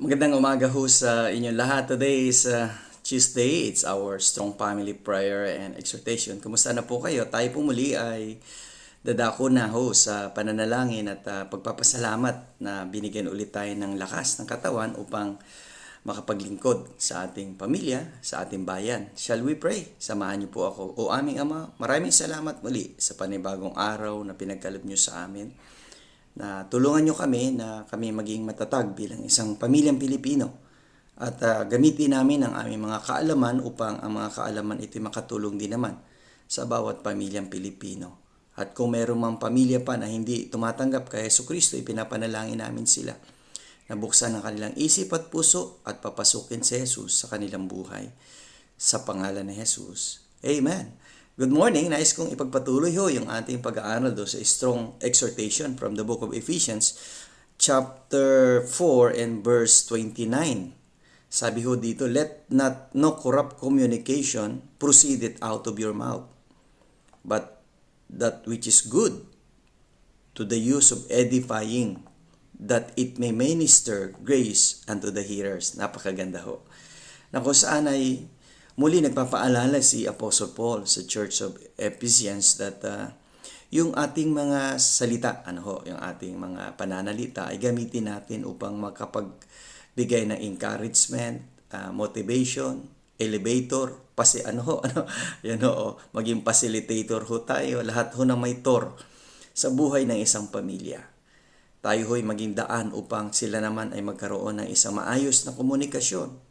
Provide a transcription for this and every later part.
Magandang umaga ho sa inyong lahat. Today is Tuesday. It's our Strong Family Prayer and Exhortation. Kumusta na po kayo? Tayo po muli ay dadako na ho sa pananalangin at pagpapasalamat na binigyan ulit tayo ng lakas ng katawan upang makapaglingkod sa ating pamilya, sa ating bayan. Shall we pray? Samahan niyo po ako. O aming Ama, maraming salamat muli sa panibagong araw na pinagkaloob niyo sa amin, na tulungan nyo kami na kami maging matatag bilang isang pamilyang Pilipino at gamitin namin ang aming mga kaalaman upang ang mga kaalaman ito makatulong din naman sa bawat pamilyang Pilipino. At kung meron mang pamilya pa na hindi tumatanggap kay Jesucristo, ipinapanalangin namin sila na buksan ang kanilang isip at puso at papasukin si Jesus sa kanilang buhay. Sa pangalan ni Jesus. Amen. Good morning. Nais kong ipagpatuloy ho yung ating pag-aaral do sa strong exhortation from the book of Ephesians, chapter 4 and verse 29. Sabi ho dito, let not no corrupt communication proceed out of your mouth, but that which is good to the use of edifying, that it may minister grace unto the hearers. Napakaganda ho. Na kung saan ay muli nagpapaalala si Apostle Paul sa Church of Ephesians that yung ating mga salita, yung ating mga pananalita ay gamitin natin upang makapagbigay ng encouragement, motivation, elevator, maging facilitator ho tayo, lahat ho na may tor sa buhay ng isang pamilya. Tayo ho'y maging daan upang sila naman ay magkaroon ng isang maayos na komunikasyon.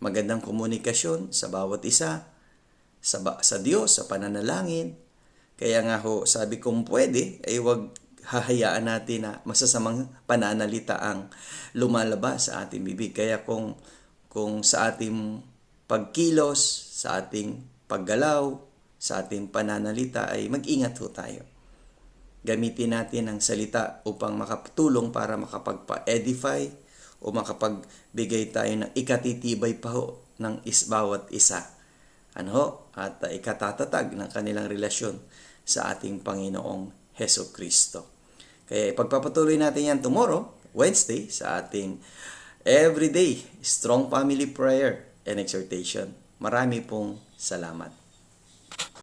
Magandang komunikasyon sa bawat isa, sa Diyos, sa pananalangin. Kaya nga ho, sabi kong pwede, ay huwag hahayaan natin na masasamang pananalita ang lumalabas sa ating bibig. Kaya kung sa ating pagkilos, sa ating paggalaw, sa ating pananalita ay mag-ingat ho tayo. Gamitin natin ang salita upang makatulong para makapagpa-edify o makapagbigay tayo ng ikatitibay pa ho ng bawat isa. At ikatatatag ng kanilang relasyon sa ating Panginoong Hesukristo. Kaya ipagpapatuloy natin yan tomorrow, Wednesday, sa ating everyday strong family prayer and exhortation. Marami pong salamat.